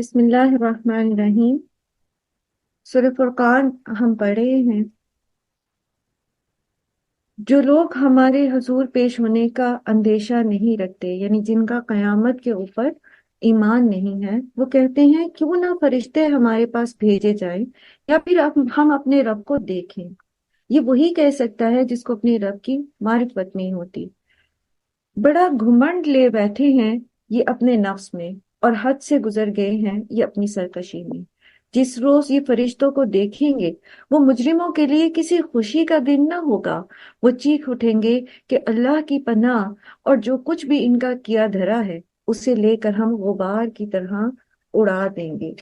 بسم اللہ الرحمن الرحیم۔ سورہ فرقان ہم پڑھے ہیں۔ جو لوگ ہمارے حضور پیش ہونے کا اندیشہ نہیں رکھتے، یعنی جن کا قیامت کے اوپر ایمان نہیں ہے، وہ کہتے ہیں کیوں نہ فرشتے ہمارے پاس بھیجے جائیں یا پھر ہم اپنے رب کو دیکھیں۔ یہ وہی کہہ سکتا ہے جس کو اپنے رب کی معرفت نہیں ہوتی۔ بڑا گھمنڈ لے بیٹھے ہیں یہ اپنے نفس میں، اور حد سے گزر گئے ہیں یہ اپنی سرکشی میں۔ جس روز یہ فرشتوں کو دیکھیں گے، وہ مجرموں کے لیے کسی خوشی کا دن نہ ہوگا۔ وہ چیخ اٹھیں گے کہ اللہ کی پناہ، اور جو کچھ بھی ان کا کیا دھرا ہے اسے لے کر ہم غبار کی طرح اڑا دیں گے۔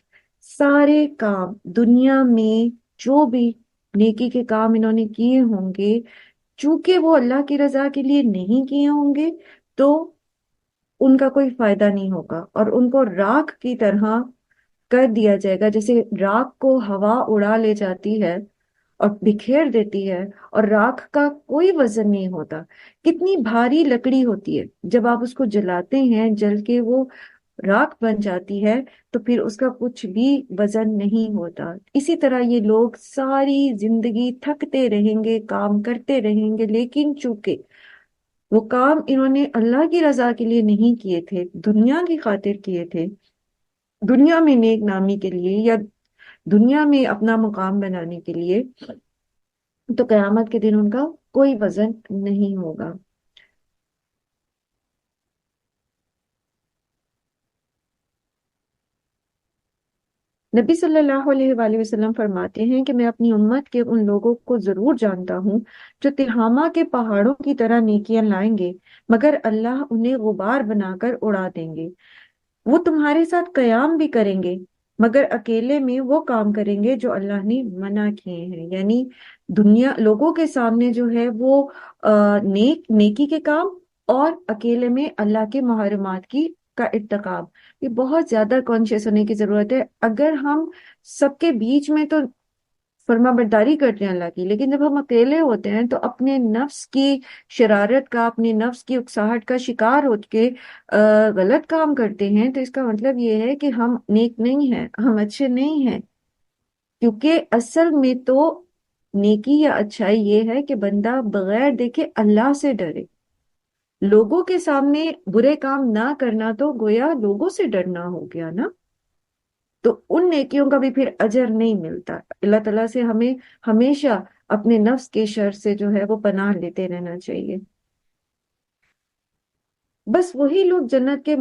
سارے کام دنیا میں جو بھی نیکی کے کام انہوں نے کیے ہوں گے، چونکہ وہ اللہ کی رضا کے لیے نہیں کیے ہوں گے، تو ان کا کوئی فائدہ نہیں ہوگا، اور ان کو راکھ کی طرح کر دیا جائے گا۔ جیسے راکھ کو ہوا اڑا لے جاتی ہے اور بکھیر دیتی ہے، اور راکھ کا کوئی وزن نہیں ہوتا۔ کتنی بھاری لکڑی ہوتی ہے، جب آپ اس کو جلاتے ہیں جل کے وہ راکھ بن جاتی ہے، تو پھر اس کا کچھ بھی وزن نہیں ہوتا۔ اسی طرح یہ لوگ ساری زندگی تھکتے رہیں گے، کام کرتے رہیں گے، لیکن چونکہ وہ کام انہوں نے اللہ کی رضا کے لیے نہیں کیے تھے، دنیا کی خاطر کیے تھے، دنیا میں نیک نامی کے لیے یا دنیا میں اپنا مقام بنانے کے لیے، تو قیامت کے دن ان کا کوئی وزن نہیں ہوگا۔ نبی صلی اللہ علیہ وآلہ وسلم فرماتے ہیں کہ میں اپنی امت کے ان لوگوں کو ضرور جانتا ہوں جو تہامہ کے پہاڑوں کی طرح نیکیاں لائیں گے، مگر اللہ انہیں غبار بنا کر اڑا دیں گے۔ وہ تمہارے ساتھ قیام بھی کریں گے، مگر اکیلے میں وہ کام کریں گے جو اللہ نے منع کیے ہیں۔ یعنی دنیا لوگوں کے سامنے جو ہے وہ نیکی کے کام، اور اکیلے میں اللہ کے محرمات کی کا ارتکاب۔ یہ بہت زیادہ کانشیس ہونے کی ضرورت ہے۔ اگر ہم سب کے بیچ میں تو فرما برداری کرتے ہیں اللہ کی، لیکن جب ہم اکیلے ہوتے ہیں تو اپنے نفس کی شرارت کا، اپنے نفس کی اکساہٹ کا شکار ہو کے غلط کام کرتے ہیں، تو اس کا مطلب یہ ہے کہ ہم نیک نہیں ہیں، ہم اچھے نہیں ہیں۔ کیونکہ اصل میں تو نیکی یا اچھائی یہ ہے کہ بندہ بغیر دیکھے اللہ سے ڈرے۔ لوگوں کے سامنے برے کام نہ کرنا تو گویا لوگوں سے ڈرنا ہو گیا نا، تو ان نیکیوں کا بھی پھر اجر نہیں ملتا۔ اللہ تعالیٰ سے ہمیں ہمیشہ اپنے نفس کے شر سے جو ہے وہ پناہ لیتے رہنا چاہیے۔ بس وہی لوگ جنت کے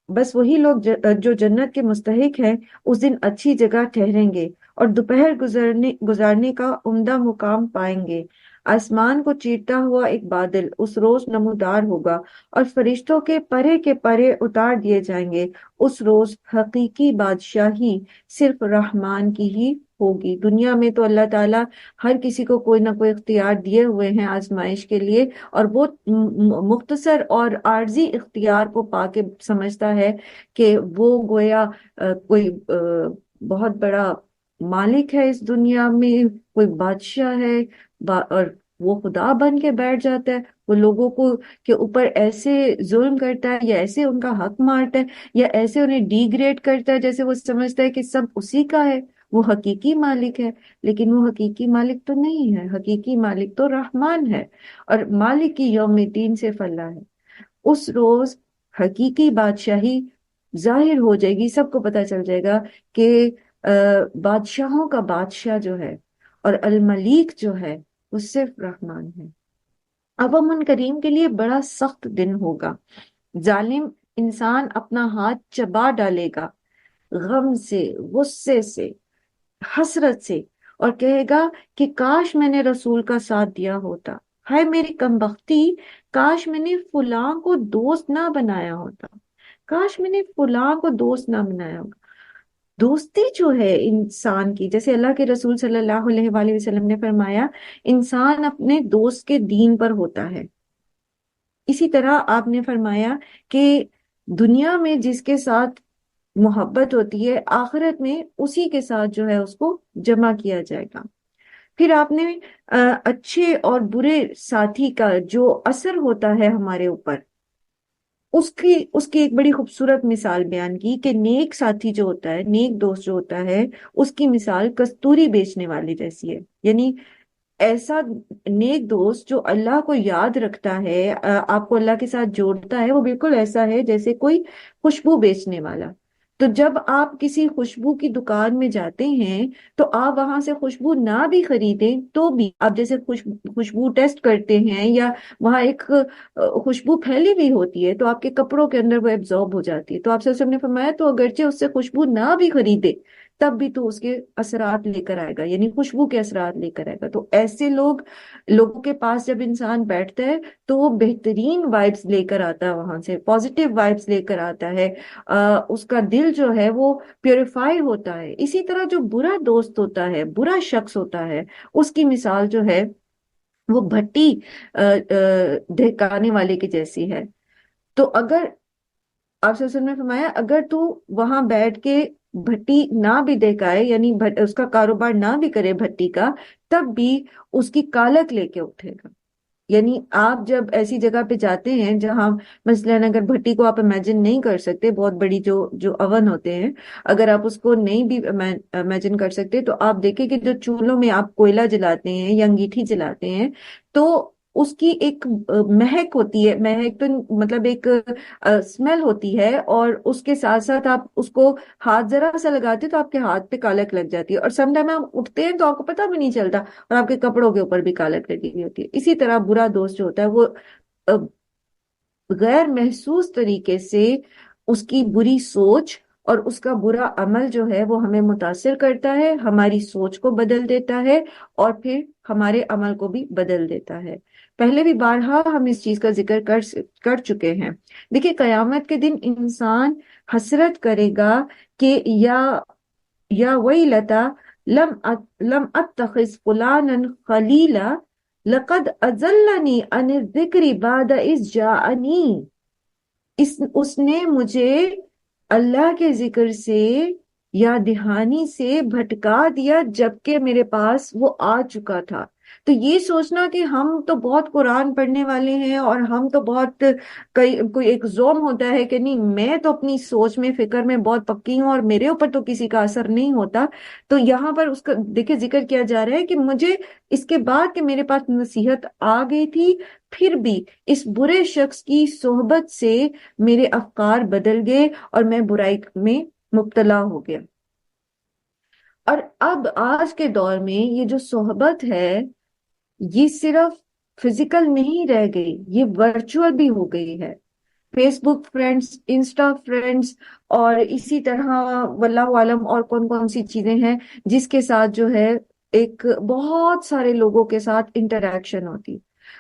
بس وہی لوگ جو جنت کے مستحق ہیں اس دن اچھی جگہ ٹھہریں گے، اور دوپہر گزارنے کا عمدہ مقام پائیں گے۔ آسمان کو چیرتا ہوا ایک بادل اس روز نمودار ہوگا، اور فرشتوں کے پرے اتار دیے جائیں گے۔ اس روز حقیقی بادشاہی صرف رحمان کی ہی ہوگی۔ دنیا میں تو اللہ تعالیٰ ہر کسی کو کوئی نہ کوئی اختیار دیے ہوئے ہیں آزمائش کے لیے، اور وہ مختصر اور عارضی اختیار کو پا کے سمجھتا ہے کہ وہ گویا کوئی بہت بڑا مالک ہے اس دنیا میں، کوئی بادشاہ ہے، اور وہ خدا بن کے بیٹھ جاتا ہے۔ وہ لوگوں کو کے اوپر ایسے ظلم کرتا ہے، یا ایسے ان کا حق مارتا ہے، یا ایسے انہیں ڈی گریڈ کرتا ہے جیسے وہ سمجھتا ہے کہ سب اسی کا ہے، وہ حقیقی مالک ہے۔ لیکن وہ حقیقی مالک تو نہیں ہے، حقیقی مالک تو رحمان ہے، اور مالک کی یوم الدین سے فلاح ہے۔ اس روز حقیقی بادشاہی ظاہر ہو جائے گی، سب کو پتہ چل جائے گا کہ بادشاہوں کا بادشاہ جو ہے اور الملیک جو ہے وہ صرف رحمان ہے۔ اب منکرین کے لیے بڑا سخت دن ہوگا۔ ظالم انسان اپنا ہاتھ چبا ڈالے گا، غم سے، غصے سے، حسرت سے، اور کہے گا کہ کاش میں نے رسول کا ساتھ دیا ہوتا، ہائے میری کمبختی، کاش میں نے فلاں کو دوست نہ بنایا ہوتا، کاش میں نے فلاں کو دوست نہ بنایا ہوگا۔ دوستی جو ہے انسان کی، جیسے اللہ کے رسول صلی اللہ علیہ وآلہ وسلم نے فرمایا، انسان اپنے دوست کے دین پر ہوتا ہے۔ اسی طرح آپ نے فرمایا کہ دنیا میں جس کے ساتھ محبت ہوتی ہے، آخرت میں اسی کے ساتھ جو ہے اس کو جمع کیا جائے گا۔ پھر آپ نے اچھے اور برے ساتھی کا جو اثر ہوتا ہے ہمارے اوپر، اس کی ایک بڑی خوبصورت مثال بیان کی کہ نیک ساتھی جو ہوتا ہے، نیک دوست جو ہوتا ہے، اس کی مثال کستوری بیچنے والے جیسی ہے. یعنی ایسا نیک دوست جو اللہ کو یاد رکھتا ہے، آپ کو اللہ کے ساتھ جوڑتا ہے، وہ بالکل ایسا ہے جیسے کوئی خوشبو بیچنے والا. تو جب آپ کسی خوشبو کی دکان میں جاتے ہیں تو آپ وہاں سے خوشبو نہ بھی خریدیں تو بھی آپ جیسے خوشبو ٹیسٹ کرتے ہیں، یا وہاں ایک خوشبو پھیلی ہوئی ہوتی ہے تو آپ کے کپڑوں کے اندر وہ ایبزارب ہو جاتی ہے. تو آپ سے نے فرمایا تو اگرچہ اس سے خوشبو نہ بھی خریدے تب بھی تو اس کے اثرات لے کر آئے گا، یعنی خوشبو کے اثرات لے کر آئے گا. تو ایسے لوگوں کے پاس جب انسان بیٹھتا ہے تو وہ بہترین وائبس لے کر آتا ہے، وہاں سے پازیٹیو وائبس لے کر آتا ہے. اس کا دل جو ہے وہ پیوریفائی ہوتا ہے. اسی طرح جو برا دوست ہوتا ہے، برا شخص ہوتا ہے، اس کی مثال جو ہے وہ بھٹی دہکانے والے کی جیسی ہے. تو اگر آپ سے نے فرمایا اگر تو وہاں بیٹھ کے بھٹی نہ بھی دہکائے، یعنی اس کا کاروبار نہ بھی کرے بھٹی کا، تب بھی اس کی کالک لے کے اٹھے گا. یعنی آپ جب ایسی جگہ پہ جاتے ہیں جہاں مثلاً اگر بھٹی کو آپ امیجن نہیں کر سکتے، بہت بڑی جو اوون ہوتے ہیں، اگر آپ اس کو نہیں بھی امیجن کر سکتے تو آپ دیکھیں کہ جو چولہوں میں آپ کوئلہ جلاتے ہیں یا انگیٹھی جلاتے ہیں تو اس کی ایک مہک ہوتی ہے. مہک تو مطلب ایک اسمیل ہوتی ہے، اور اس کے ساتھ ساتھ آپ اس کو ہاتھ ذرا سا لگاتے ہیں تو آپ کے ہاتھ پہ کالک لگ جاتی ہے، اور سم ٹائم آپ اٹھتے ہیں تو آپ کو پتہ بھی نہیں چلتا، اور آپ کے کپڑوں کے اوپر بھی کالک لگی ہوئی ہوتی ہے. اسی طرح برا دوست جو ہوتا ہے وہ غیر محسوس طریقے سے اس کی بری سوچ اور اس کا برا عمل جو ہے وہ ہمیں متاثر کرتا ہے، ہماری سوچ کو بدل دیتا ہے، اور پھر ہمارے عمل کو بھی بدل دیتا ہے. پہلے بھی بارہا ہم اس چیز کا ذکر کر چکے ہیں. دیکھیں قیامت کے دن انسان حسرت کرے گا کہ یا ویلتا لم اتخذ فلانا خلیلا لقد اضلنی عن الذکر بعد اذ جاءنی. اس نے مجھے اللہ کے ذکر سے یا دہانی سے بھٹکا دیا جبکہ میرے پاس وہ آ چکا تھا. تو یہ سوچنا کہ ہم تو بہت قرآن پڑھنے والے ہیں اور ہم تو بہت کوئی ایک زوم ہوتا ہے کہ نہیں میں تو اپنی سوچ میں فکر میں بہت پکی ہوں اور میرے اوپر تو کسی کا اثر نہیں ہوتا. تو یہاں پر اس کا دیکھیں ذکر کیا جا رہا ہے کہ مجھے اس کے بعد کہ میرے پاس نصیحت آ گئی تھی پھر بھی اس برے شخص کی صحبت سے میرے افکار بدل گئے اور میں برائی میں مبتلا ہو گیا. اور اب آج کے دور میں یہ جو صحبت ہے یہ صرف فزیکل نہیں رہ گئی، یہ ورچوئل بھی ہو گئی ہے. فیس بک فرینڈز، انسٹا فرینڈز، اور اسی طرح واللہ عالم اور کون کون سی چیزیں ہیں جس کے ساتھ جو ہے ایک بہت سارے لوگوں کے ساتھ انٹریکشن ہوتی.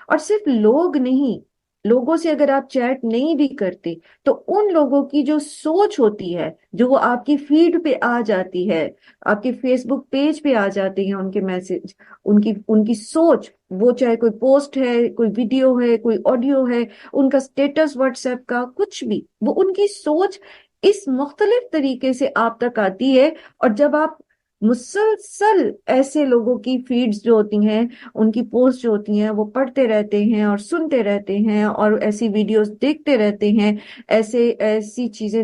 اور صرف لوگ نہیں، لوگوں سے اگر آپ چیٹ نہیں بھی کرتے تو ان لوگوں کی جو سوچ ہوتی ہے جو وہ آپ کی فیڈ پہ آ جاتی ہے، آپ کے فیس بک پیج پہ آ جاتے ہیں ان کے میسج، ان کی سوچ، وہ چاہے کوئی پوسٹ ہے، کوئی ویڈیو ہے، کوئی آڈیو ہے، ان کا سٹیٹس واٹس ایپ کا کچھ بھی، وہ ان کی سوچ اس مختلف طریقے سے آپ تک آتی ہے. اور جب آپ مسلسل ایسے لوگوں کی فیڈز جو ہوتی ہیں، ان کی پوسٹ جو ہوتی ہیں وہ پڑھتے رہتے ہیں اور سنتے رہتے ہیں اور ایسی ویڈیوز دیکھتے رہتے ہیں، ایسی چیزیں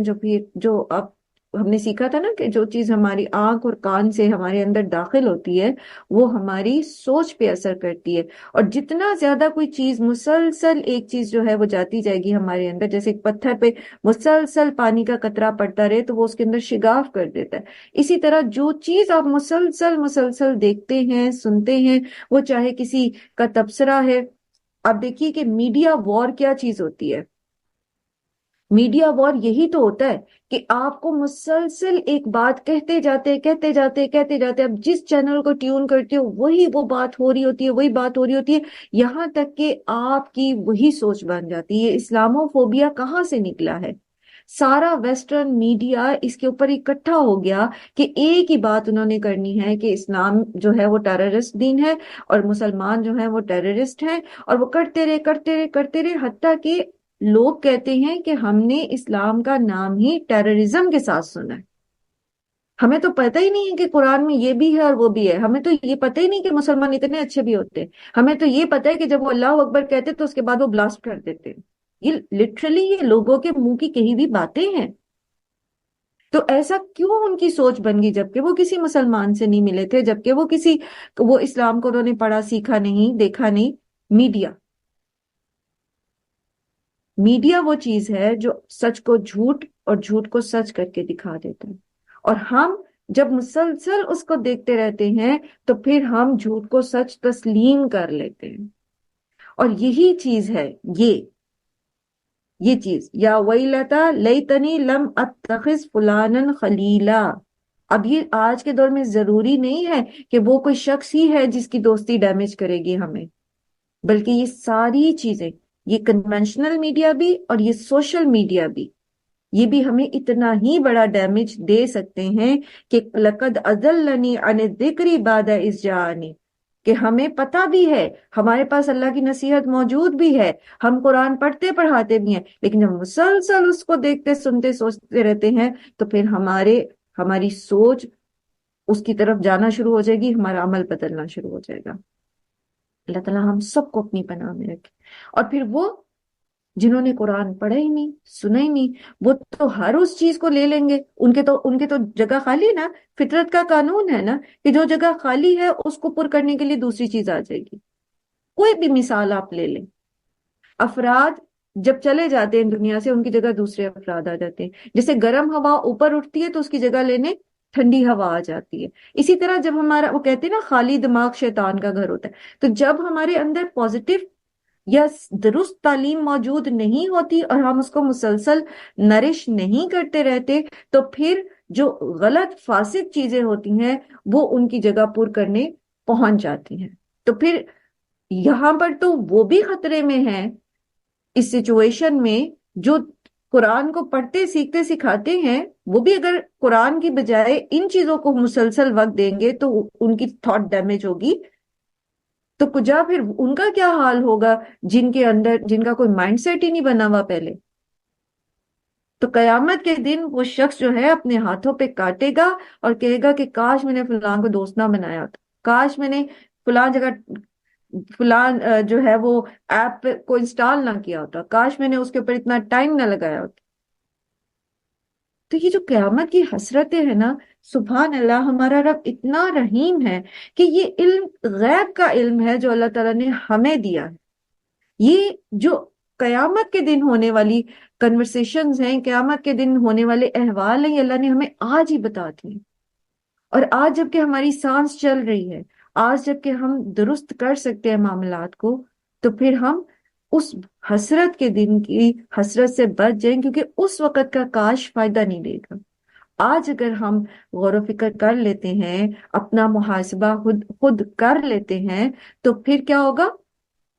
جو اب ہم نے سیکھا تھا نا کہ جو چیز ہماری آنکھ اور کان سے ہمارے اندر داخل ہوتی ہے وہ ہماری سوچ پہ اثر کرتی ہے. اور جتنا زیادہ کوئی چیز مسلسل ایک چیز جو ہے وہ جاتی جائے گی ہمارے اندر، جیسے ایک پتھر پہ مسلسل پانی کا قطرہ پڑتا رہے تو وہ اس کے اندر شگاف کر دیتا ہے. اسی طرح جو چیز آپ مسلسل دیکھتے ہیں، سنتے ہیں، وہ چاہے کسی کا تبصرہ ہے. آپ دیکھیے کہ میڈیا وار کیا چیز ہوتی ہے. میڈیا وار یہی تو ہوتا ہے کہ آپ کو مسلسل ایک بات کہتے جاتے اب جس چینل کو ٹیون کرتے ہو وہی وہ بات ہو رہی ہوتی ہے، یہاں تک کہ آپ کی وہی سوچ بن جاتی ہے. اسلامو فوبیا کہاں سے نکلا ہے؟ سارا ویسٹرن میڈیا اس کے اوپر اکٹھا ہو گیا کہ ایک ہی بات انہوں نے کرنی ہے کہ اسلام جو ہے وہ ٹیررسٹ دین ہے اور مسلمان جو ہیں وہ ٹیررسٹ ہیں، اور وہ کرتے رہے حتیٰ کہ لوگ کہتے ہیں کہ ہم نے اسلام کا نام ہی ٹیررزم کے ساتھ سنا ہے. ہمیں تو پتہ ہی نہیں ہے کہ قرآن میں یہ بھی ہے اور وہ بھی ہے. ہمیں تو یہ پتہ ہی نہیں کہ مسلمان اتنے اچھے بھی ہوتے ہیں. ہمیں تو یہ پتہ ہے کہ جب وہ اللہ اکبر کہتے تو اس کے بعد وہ بلاسٹ کر دیتے. یہ لٹرلی یہ لوگوں کے منہ کی کہی ہوئی باتیں ہیں. تو ایسا کیوں ان کی سوچ بن گئی جبکہ وہ کسی مسلمان سے نہیں ملے تھے، جبکہ وہ اسلام کو انہوں نے پڑھا سیکھا نہیں، دیکھا نہیں. میڈیا میڈیا وہ چیز ہے جو سچ کو جھوٹ اور جھوٹ کو سچ کر کے دکھا دیتا ہے، اور ہم جب مسلسل اس کو دیکھتے رہتے ہیں تو پھر ہم جھوٹ کو سچ تسلیم کر لیتے ہیں. اور یہی چیز ہے، یہ چیز یا ویلتا لیتنی لم اتخذ فلانا خلیلا. اب یہ آج کے دور میں ضروری نہیں ہے کہ وہ کوئی شخص ہی ہے جس کی دوستی ڈیمیج کرے گی ہمیں، بلکہ یہ ساری چیزیں، یہ کنونشنل میڈیا بھی اور یہ سوشل میڈیا بھی، یہ بھی ہمیں اتنا ہی بڑا ڈیمیج دے سکتے ہیں کہ لقد اضلنی عن الذکر بعد اذ جاءنی، کہ ہمیں پتہ بھی ہے، ہمارے پاس اللہ کی نصیحت موجود بھی ہے، ہم قرآن پڑھتے پڑھاتے بھی ہیں، لیکن جب مسلسل اس کو دیکھتے سنتے سوچتے رہتے ہیں تو پھر ہماری سوچ اس کی طرف جانا شروع ہو جائے گی، ہمارا عمل بدلنا شروع ہو جائے گا. اللہ تعالیٰ ہم سب کو اپنی پناہ میں رکھے. اور پھر وہ جنہوں نے قرآن پڑھا ہی نہیں، سنا ہی نہیں، وہ تو ہر اس چیز کو لے لیں گے. ان کے تو جگہ خالی نا. فطرت کا قانون ہے نا کہ جو جگہ خالی ہے اس کو پر کرنے کے لیے دوسری چیز آ جائے گی. کوئی بھی مثال آپ لے لیں، افراد جب چلے جاتے ہیں دنیا سے، ان کی جگہ دوسرے افراد آ جاتے ہیں. جیسے گرم ہوا اوپر اٹھتی ہے تو اس کی جگہ لینے ٹھنڈی ہوا آ جاتی ہے. اسی طرح جب وہ کہتے ہیں نا خالی دماغ شیطان کا گھر ہوتا ہے، تو جب ہمارے اندر پازیٹو یا درست تعلیم موجود نہیں ہوتی اور ہم اس کو مسلسل نرش نہیں کرتے رہتے، تو پھر جو غلط فاسد چیزیں ہوتی ہیں وہ ان کی جگہ پر کرنے پہنچ جاتی ہیں. تو پھر یہاں پر تو وہ بھی خطرے میں ہیں اس سچویشن میں جو قرآن کو پڑھتے سیکھتے سکھاتے ہیں. وہ بھی اگر قرآن کی بجائے ان چیزوں کو مسلسل وقت دیں گے تو ان کی تھاٹ ڈیمیج ہوگی. تو کجا پھر ان کا کیا حال ہوگا جن کا کوئی مائنڈ سیٹ ہی نہیں بنا ہوا پہلے. تو قیامت کے دن وہ شخص جو ہے اپنے ہاتھوں پہ کاٹے گا اور کہے گا کہ کاش میں نے فلاں کو دوست نہ بنایا ہوتا، کاش میں نے فلاں جگہ فلان جو ہے وہ ایپ کو انسٹال نہ کیا ہوتا، کاش میں نے اس کے اوپر اتنا ٹائم نہ لگایا ہوتا. تو یہ جو قیامت کی حسرتیں ہیں نا، سبحان اللہ، ہمارا رب اتنا رحیم ہے کہ یہ علم غیب کا علم ہے جو اللہ تعالیٰ نے ہمیں دیا ہے. یہ جو قیامت کے دن ہونے والی کنورسیشنز ہیں، قیامت کے دن ہونے والے احوال ہیں، یہ اللہ نے ہمیں آج ہی بتا دیے. اور آج جب کہ ہماری سانس چل رہی ہے، آج جب کہ ہم درست کر سکتے ہیں معاملات کو، تو پھر ہم اس حسرت کے دن کی حسرت سے بچ جائیں، کیونکہ اس وقت کا کاش فائدہ نہیں دے گا. آج اگر ہم غور و فکر کر لیتے ہیں، اپنا محاسبہ خود کر لیتے ہیں، تو پھر کیا ہوگا؟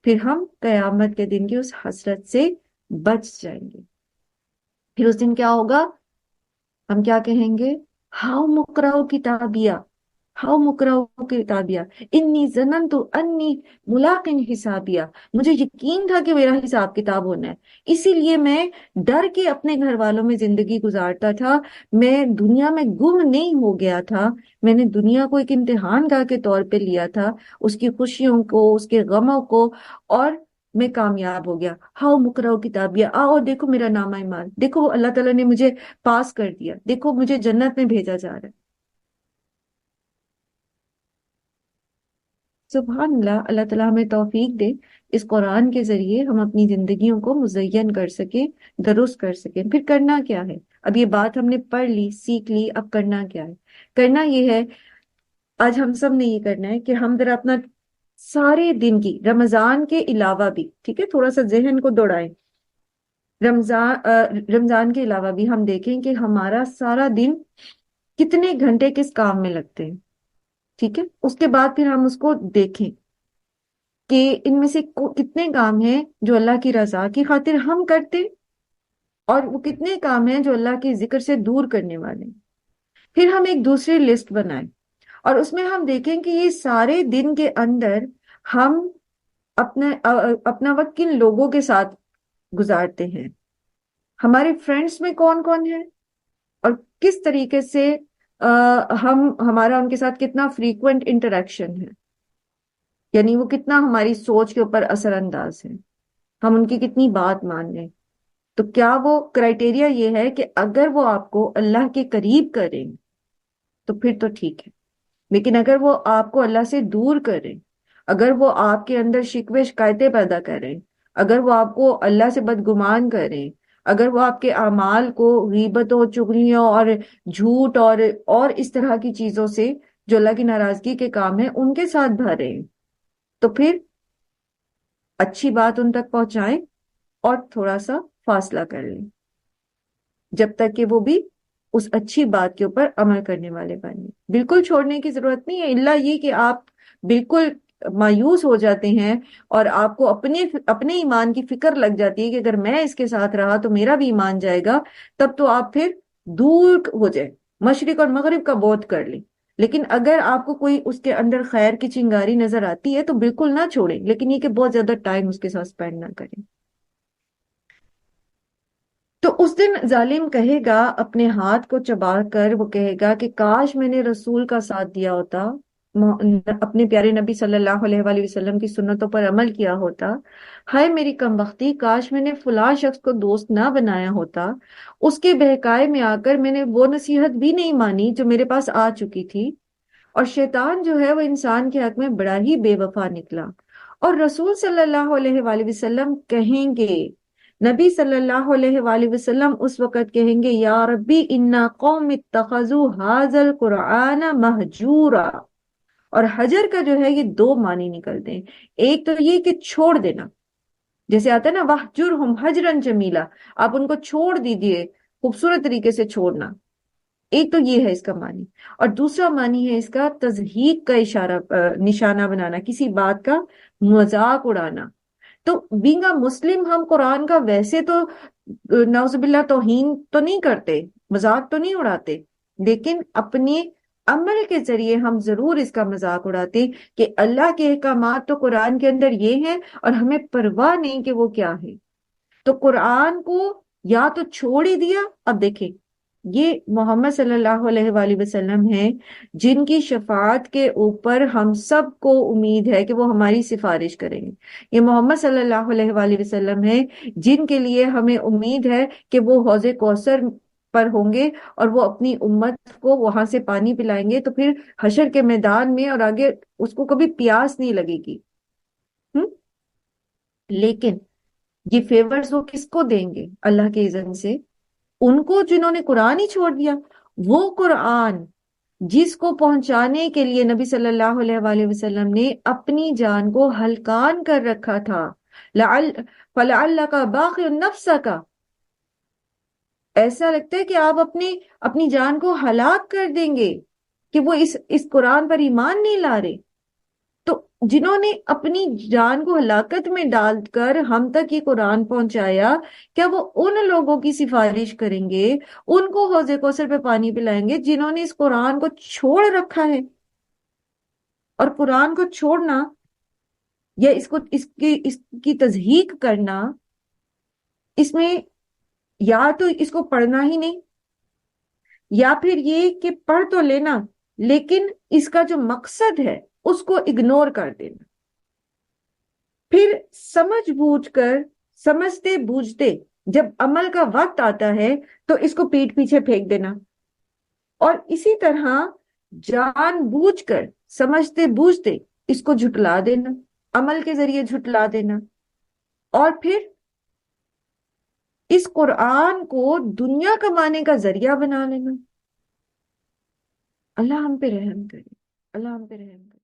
پھر ہم قیامت کے دن کی اس حسرت سے بچ جائیں گے. پھر اس دن کیا ہوگا؟ ہم کیا کہیں گے؟ ہاؤ مقرؤ کتابیہ، ہاؤ مقرؤ کتابیہ انی ظننت انی ملاق حسابیہ. مجھے یقین تھا کہ میرا حساب کتاب ہونا ہے، اسی لیے میں ڈر کے اپنے گھر والوں میں زندگی گزارتا تھا. میں دنیا میں گم نہیں ہو گیا تھا، میں نے دنیا کو ایک امتحان گاہ کے طور پہ لیا تھا، اس کی خوشیوں کو، اس کے غموں کو، اور میں کامیاب ہو گیا. ہاؤ مقرؤ کتابیہ، آؤ دیکھو میرا نامہ اعمال، دیکھو اللہ تعالیٰ نے مجھے پاس کر دیا، دیکھو مجھے جنت میں بھیجا جا رہا ہے. سبحان اللہ. اللہ تعالیٰ ہمیں توفیق دے اس قرآن کے ذریعے ہم اپنی زندگیوں کو مزین کر سکیں، درست کر سکیں. پھر کرنا کیا ہے؟ اب یہ بات ہم نے پڑھ لی، سیکھ لی، اب کرنا کیا ہے؟ کرنا یہ ہے، آج ہم سب نے یہ کرنا ہے کہ ہم ذرا اپنا سارے دن کی، رمضان کے علاوہ بھی، ٹھیک ہے، تھوڑا سا ذہن کو دوڑائیں. رمضان کے علاوہ بھی ہم دیکھیں کہ ہمارا سارا دن کتنے گھنٹے کس کام میں لگتے ہیں. ٹھیک ہے، اس کے بعد پھر ہم اس کو دیکھیں کہ ان میں سے کتنے کام ہیں جو اللہ کی رضا کی خاطر ہم کرتے، اور وہ کتنے کام ہیں جو اللہ کے ذکر سے دور کرنے والے ہیں. پھر ہم ایک دوسری لسٹ بنائیں اور اس میں ہم دیکھیں کہ یہ سارے دن کے اندر ہم اپنا وقت کن لوگوں کے ساتھ گزارتے ہیں، ہمارے فرینڈس میں کون کون ہیں، اور کس طریقے سے ہمارا ان کے ساتھ کتنا فریکوینٹ انٹریکشن ہے، یعنی وہ کتنا ہماری سوچ کے اوپر اثر انداز ہے. ہم ان کی کتنی بات مان رہے ہیں. تو کیا وہ کرائٹیریا یہ ہے کہ اگر وہ آپ کو اللہ کے قریب کریں تو پھر تو ٹھیک ہے، لیکن اگر وہ آپ کو اللہ سے دور کریں، اگر وہ آپ کے اندر شکوے شکایتیں پیدا کریں، اگر وہ آپ کو اللہ سے بدگمان کریں، اگر وہ آپ کے اعمال کو غیبتوں، چغلیوں اور جھوٹ اور اس طرح کی چیزوں سے جو اللہ کی ناراضگی کے کام ہیں ان کے ساتھ بھریں، تو پھر اچھی بات ان تک پہنچائیں اور تھوڑا سا فاصلہ کر لیں جب تک کہ وہ بھی اس اچھی بات کے اوپر عمل کرنے والے بنے. بالکل چھوڑنے کی ضرورت نہیں ہے، الا یہ کہ آپ بالکل مایوس ہو جاتے ہیں اور آپ کو اپنے ایمان کی فکر لگ جاتی ہے کہ اگر میں اس کے ساتھ رہا تو میرا بھی ایمان جائے گا، تب تو آپ پھر دور ہو جائیں، مشرق اور مغرب کا بوت کر لیں. لیکن اگر آپ کو کوئی اس کے اندر خیر کی چنگاری نظر آتی ہے تو بالکل نہ چھوڑیں، لیکن یہ کہ بہت زیادہ ٹائم اس کے ساتھ سپینڈ نہ کریں. تو اس دن ظالم کہے گا اپنے ہاتھ کو چبا کر، وہ کہے گا کہ کاش میں نے رسول کا ساتھ دیا ہوتا، اپنے پیارے نبی صلی اللہ علیہ وآلہ وسلم کی سنتوں پر عمل کیا ہوتا. ہائے میری کم بختی، کاش میں نے فلاں شخص کو دوست نہ بنایا ہوتا، اس کے بہکائے میں آ کر میں نے وہ نصیحت بھی نہیں مانی جو میرے پاس آ چکی تھی. اور شیطان جو ہے وہ انسان کے حق میں بڑا ہی بے وفا نکلا. اور رسول صلی اللہ علیہ وآلہ وسلم کہیں گے، نبی صلی اللہ علیہ وآلہ وسلم اس وقت کہیں گے یا ربی انا قوم اتخذوا ھذا القرآن مہجورا. اور حجر کا جو ہے یہ دو معنی نکلتے ہیں. ایک تو یہ کہ چھوڑ دینا، جیسے آتا ہے نا وَاہْجُرْهُمْ حَجْرًا جَمِيلًا، آپ ان کو چھوڑ دیجئے خوبصورت طریقے سے چھوڑنا. ایک تو یہ ہے اس کا معنی. اور دوسرا معنی ہے اس کا تضحیق کا اشارہ، نشانہ بنانا، کسی بات کا مذاق اڑانا. تو بینگ اے مسلم ہم قرآن کا ویسے تو نعوذ باللہ توہین تو نہیں کرتے، مذاق تو نہیں اڑاتے، لیکن اپنے عمل کے ذریعے ہم ضرور اس کا مذاق اڑاتے کہ اللہ کے احکامات تو قرآن کے اندر یہ ہیں اور ہمیں پرواہ نہیں کہ وہ کیا ہے. تو قرآن کو یا تو چھوڑ ہی دیا. اب دیکھیں یہ محمد صلی اللہ علیہ وآلہ وسلم ہیں جن کی شفاعت کے اوپر ہم سب کو امید ہے کہ وہ ہماری سفارش کریں گے. یہ محمد صلی اللہ علیہ وآلہ وسلم ہیں جن کے لیے ہمیں امید ہے کہ وہ حوض کوثر پر ہوں گے اور وہ اپنی امت کو وہاں سے پانی پلائیں گے، تو پھر حشر کے میدان میں اور آگے اس کو کبھی پیاس نہیں لگے گی. ہم؟ لیکن یہ فیورز وہ کس کو دیں گے اللہ کے اذن سے؟ ان کو جنہوں نے قرآن ہی چھوڑ دیا. وہ قرآن جس کو پہنچانے کے لیے نبی صلی اللہ علیہ وآلہ وسلم نے اپنی جان کو ہلکان کر رکھا تھا. فَلَعَلَّكَ بَاخِعٌ نَفْسَكَ، ایسا لگتا ہے کہ آپ اپنی جان کو ہلاک کر دیں گے کہ وہ اس قرآن پر ایمان نہیں لا رہے. تو جنہوں نے اپنی جان کو ہلاکت میں ڈال کر ہم تک یہ قرآن پہنچایا، کیا وہ ان لوگوں کی سفارش کریں گے، ان کو حوض کوثر پہ پانی پلائیں گے جنہوں نے اس قرآن کو چھوڑ رکھا ہے؟ اور قرآن کو چھوڑنا یا اس کی تضحیق کرنا، اس میں یا تو اس کو پڑھنا ہی نہیں، یا پھر یہ کہ پڑھ تو لینا لیکن اس کا جو مقصد ہے اس کو اگنور کر دینا. پھر سمجھ بوجھ کر، سمجھتے بوجھتے جب عمل کا وقت آتا ہے تو اس کو پیٹ پیچھے پھینک دینا. اور اسی طرح جان بوجھ کر، سمجھتے بوجھتے اس کو جھٹلا دینا، عمل کے ذریعے جھٹلا دینا. اور پھر اس قرآن کو دنیا کمانے کا ذریعہ بنا لینا. اللہ ہم پہ رحم کرے، اللہ ہم پہ رحم کرے.